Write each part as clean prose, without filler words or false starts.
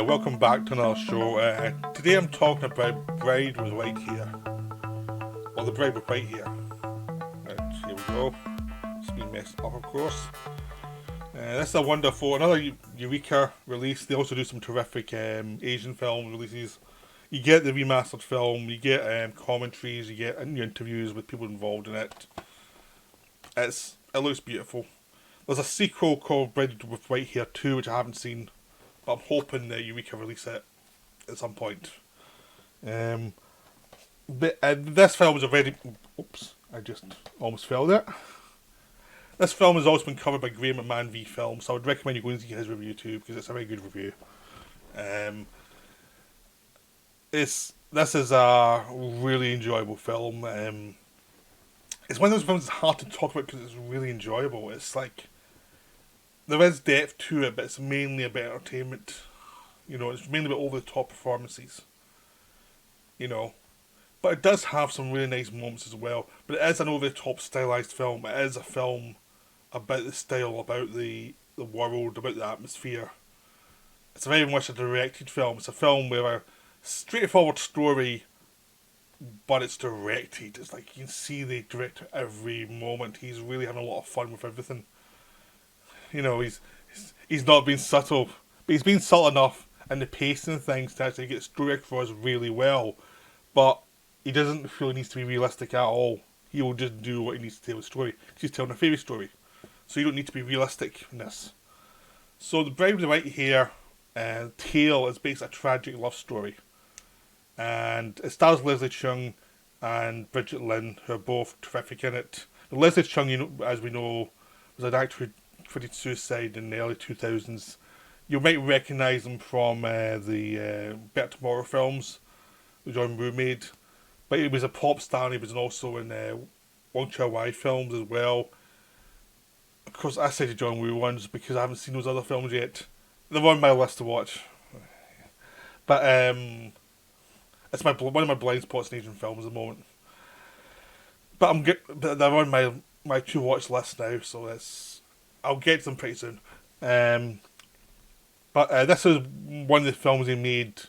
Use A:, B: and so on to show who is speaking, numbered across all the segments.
A: welcome back to another show. Today I'm talking about Bride with White Hair. Or the Bride with White Hair. Here we go. It's been messed up, of course. This is a wonderful, another Eureka release. They also do some terrific Asian film releases. You get the remastered film, you get commentaries, you get interviews with people involved in it. It looks beautiful. There's a sequel called Bride with White Hair 2, which I haven't seen. But I'm hoping that Eureka release it at some point. This film is already... Oops, I just almost fell there. This film has also been covered by Graham McMahon v Film, so I would recommend you go and see his review too, because it's a very good review. This is a really enjoyable film. It's one of those films that's hard to talk about because it's really enjoyable. It's like... There is depth to it, but it's mainly about entertainment. It's mainly about over-the-top performances. But it does have some really nice moments as well. But it is an over-the-top stylized film. It is a film about the style, about the world, about the atmosphere. It's very much a directed film. It's a film with a straightforward story, but it's directed. It's like you can see the director every moment. He's really having a lot of fun with everything. He's not being subtle, but he's been subtle enough in the pacing and things to actually get the story across really well. But he doesn't feel he needs to be realistic at all. He will just do what he needs to tell the story, because he's telling a fairy story. So you don't need to be realistic in this. So The Bride with the White Hair tale is basically a tragic love story. And it stars Leslie Cheung and Brigitte Lin, who are both terrific in it. Now, Leslie Cheung, as we know, was an actor who committed suicide in the early 2000s. You might recognise him from the Better Tomorrow films, the John Woo made. But he was a pop star, and he was also in Wong Kar-wai films as well. Of course, I said the John Woo ones because I haven't seen those other films yet. They're on my list to watch. But it's one of my blind spots in Asian films at the moment. But they're on my to watch list now, so I'll get to them pretty soon. But this is one of the films he made,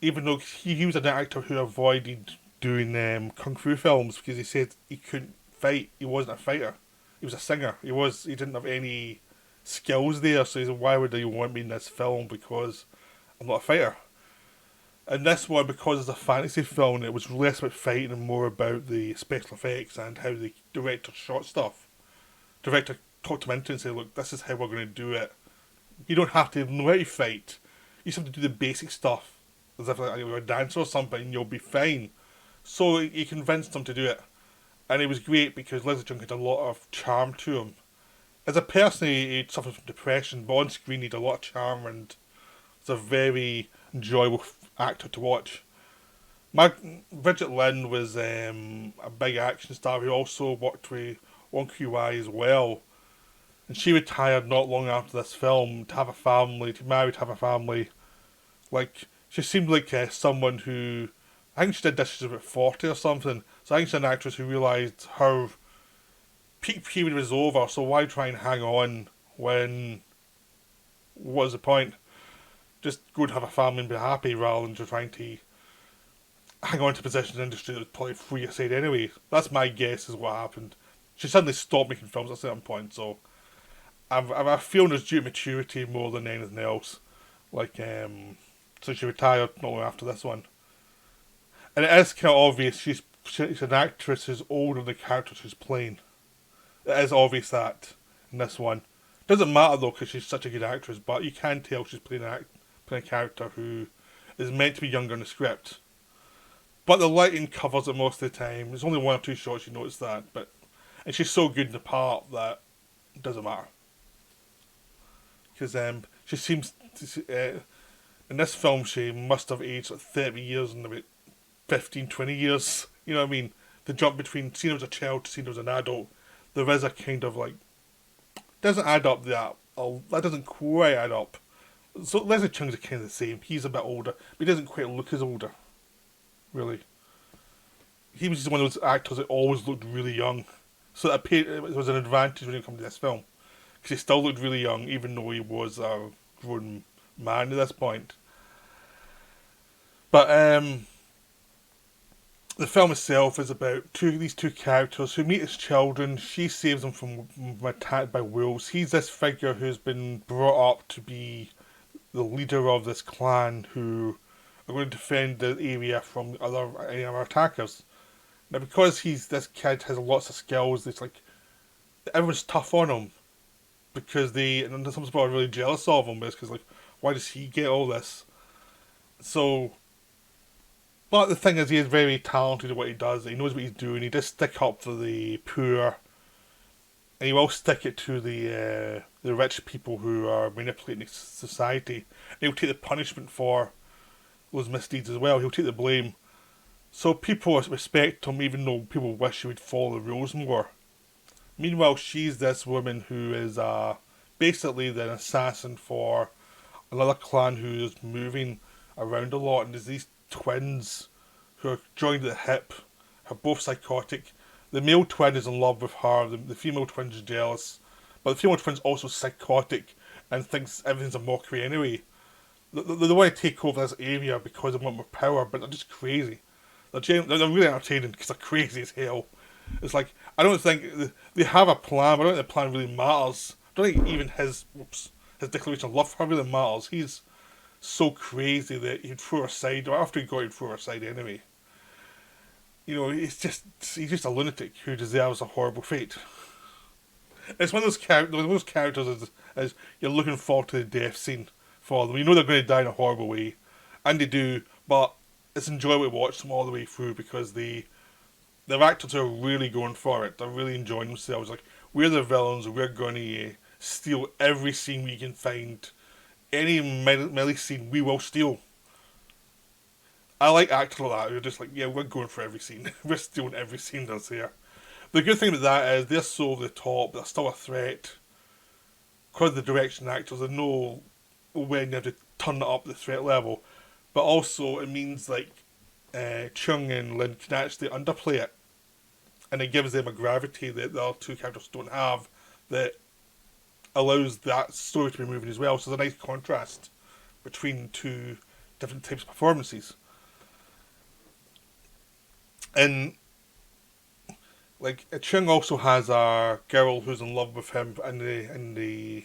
A: even though he was an actor who avoided doing kung fu films because he said he couldn't fight. He wasn't a fighter. He was a singer. He didn't have any skills there, so he said, why would you want me in this film? Because I'm not a fighter. And this one, because it's a fantasy film, it was less about fighting and more about the special effects and how the director shot stuff. Director talked him into it and said, look, this is how we're going to do it. You don't have to know how to fight. You just have to do the basic stuff. As if like, you're a dancer or something, and you'll be fine. So he convinced them to do it. And it was great because Leslie Cheung had a lot of charm to him. As a person, he suffered from depression, but on screen he had a lot of charm and was a very enjoyable actor to watch. Brigitte Lin was a big action star who also worked with Wong Kar-wai as well. And she retired not long after this film to have a family, to marry, to have a family. Like, she seemed like someone who, I think she did this, she was about 40 or something. So I think she's an actress who realised her peak period was over, so why try and hang on when, what is the point? Just go and have a family and be happy rather than just trying to hang on to a position in the industry that was probably free aside anyway. That's my guess is what happened. She suddenly stopped making films at a certain point, so I've feeling it's due to maturity more than anything else. So she retired not long after this one. And it is kind of obvious she's an actress who's older than the character she's playing. It is obvious that in this one. Doesn't matter though because she's such a good actress, but you can tell she's playing a character who is meant to be younger in the script. But the lighting covers it most of the time. There's only one or two shots you notice that, and she's so good in the part that it doesn't matter. Because she seems in this film she must have aged like 30 years and about 15, 20 years. You know what I mean? The jump between seeing her as a child to seeing her as an adult, there is a kind of like doesn't add up that doesn't quite add up. So Leslie Cheung's kind of the same. He's a bit older, but he doesn't quite look as older. Really, he was just one of those actors that always looked really young. So it was an advantage when he came to this film. Because he still looked really young, even though he was a grown man at this point. But the film itself is about these two characters who meet as children. She saves them from attacked by wolves. He's this figure who's been brought up to be the leader of this clan who are going to defend the area from any other attackers. Now, because this kid has lots of skills, it's like everyone's tough on him because and some people are really jealous of him. Because like, why does he get all this? So, but the thing is, he is very talented at what he does. He knows what he's doing. He does stick up for the poor, and he will stick it to the rich people who are manipulating society. And he'll take the punishment for those misdeeds as well. He'll take the blame. So people respect him, even though people wish he would follow the rules more. Meanwhile, she's this woman who is basically the assassin for another clan who is moving around a lot, and there's these twins who are joined at the hip, are both psychotic. The male twin is in love with her, the female twin is jealous, but the female twin's also psychotic and thinks everything's a mockery anyway. They want to take over this area because they want more power, but they're just crazy. They're really entertaining because they're crazy as hell. It's like, I don't think they have a plan, but I don't think the plan really matters. I don't think even his declaration of love for her really matters. He's so crazy that he'd throw her aside, or after he got, he'd throw her aside anyway. You know, he's just a lunatic who deserves a horrible fate. It's one of those characters as you're looking forward to the death scene for them. You know they're going to die in a horrible way, and they do, but it's enjoyable to watch them all the way through because the actors are really going for it. They're really enjoying themselves. Like, we're the villains, we're going to steal every scene we can find. Any melee scene we will steal. I like actors like that who are just like, yeah, we're going for every scene. We're stealing every scene that's there. The good thing about that is they're so over the top, they're still a threat. Because of the direction actors, they know when you have to turn it up the threat level. But also, it means like Cheung and Lin can actually underplay it. And it gives them a gravity that the other two characters don't have that allows that story to be moving as well. So there's a nice contrast between two different types of performances. And like Cheung also has a girl who's in love with him in the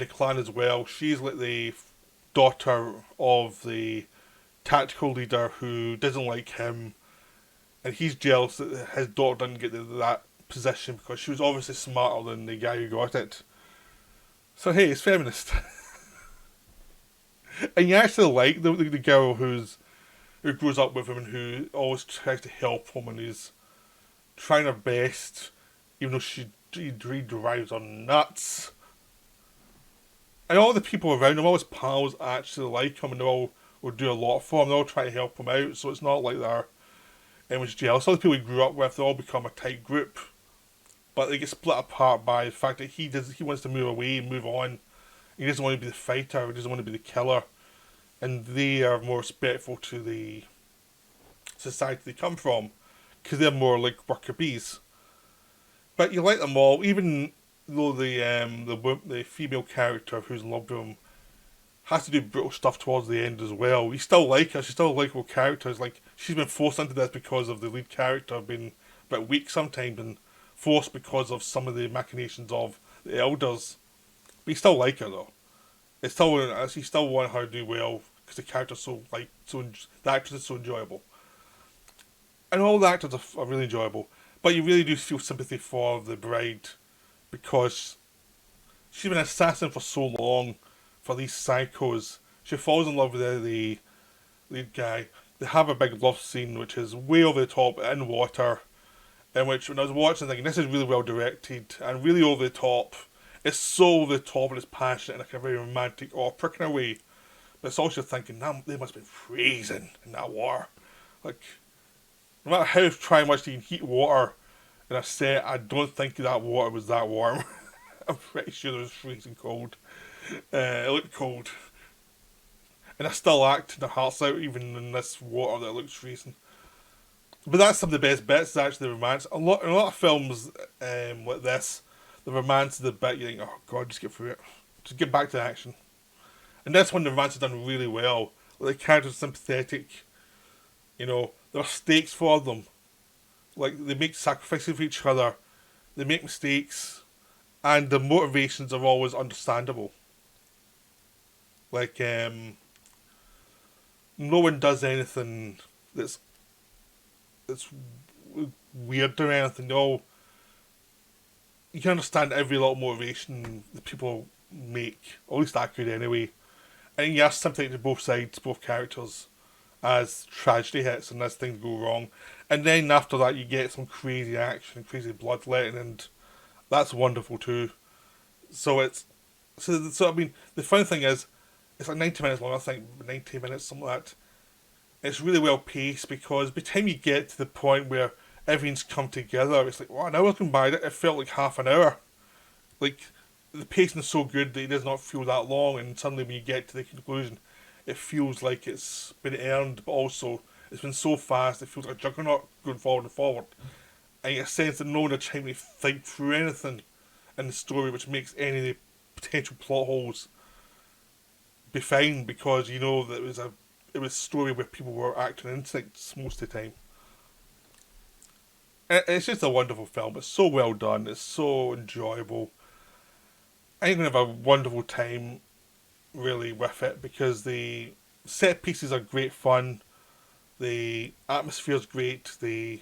A: clan as well. She's like the daughter of the tactical leader who doesn't like him, and he's jealous that his daughter didn't get that position because she was obviously smarter than the guy who got it. So hey, it's feminist. And you actually like the girl who grows up with him and who always tries to help him and is trying her best, even though she drives her nuts. And all the people around him, all his pals, actually like him, and they all will do a lot for him. They all try to help him out, so it's not like everyone's jealous. All the people he grew up with, they all become a tight group, but they get split apart by the fact that he wants to move away and move on. He doesn't want to be the fighter. He doesn't want to be the killer, and they are more respectful to the society they come from because they're more like worker bees. But you like them all, even though the female character who's in love with him has to do brutal stuff towards the end as well. You still like her. She's still a likeable character. It's like she's been forced into this because of the lead character being a bit weak sometimes and forced because of some of the machinations of the elders. But you still like her though. You still want her to do well because the character's the actress is so enjoyable. And all the actors are really enjoyable. But you really do feel sympathy for the bride because she's been an assassin for so long for these psychos. She falls in love with the lead guy. They have a big love scene which is way over the top in water, in which when I was watching thinking this is really well directed and really over the top. It's so over the top and it's passionate in like a very romantic opera kind of way. But it's also thinking, they must have been freezing in that water. Like, no matter how much you can heat water in a set, I don't think that water was that warm. I'm pretty sure it was freezing cold. It looked cold. And I still act their hearts out even in this water that looks freezing. But that's some of the best bits, is actually the romance. In a lot of films like this, the romance is the bit you think, oh god, just get through it. Just get back to the action. And this one, the romance is done really well. The characters are sympathetic. There are stakes for them. Like, they make sacrifices for each other. They make mistakes. And the motivations are always understandable. Like, no one does anything that's that's weird or anything. You can understand every little motivation that people make. Or at least I could anyway. And you have sympathy to both sides, both characters, as tragedy hits and as things go wrong. And then after that, you get some crazy action, crazy bloodletting, and that's wonderful too. So it's so I mean, the fun thing is, it's like 90 minutes long. I think 90 minutes, something like that. It's really well paced because by the time you get to the point where everything's come together, it's like, wow, an hour's gone by. It felt like half an hour. Like, the pacing is so good that it does not feel that long, and suddenly when you get to the conclusion, it feels like it's been earned, but also it's been so fast, it feels like a juggernaut going forward and forward. And you get a sense that no one had time to think through anything in the story, which makes any of the potential plot holes be fine, because you know that it was a story where people were acting instincts most of the time. It's just a wonderful film. It's so well done. It's so enjoyable. I'm going to have a wonderful time, really, with it, because the set pieces are great fun. The atmosphere's great. The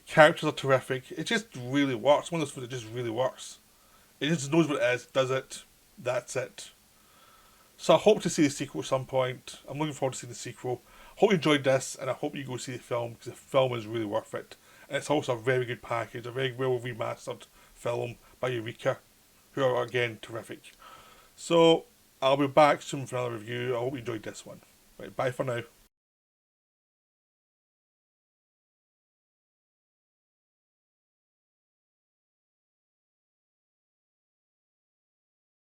A: characters are terrific. It just really works. One of those films that just really works. It just knows what it is, does it, that's it. So I hope to see the sequel at some point. I'm looking forward to seeing the sequel. Hope you enjoyed this, and I hope you go see the film, because the film is really worth it. And it's also a very good package, a very well remastered film by Eureka, who are again terrific. So I'll be back soon for another review. I hope you enjoyed this one. Right, bye for now.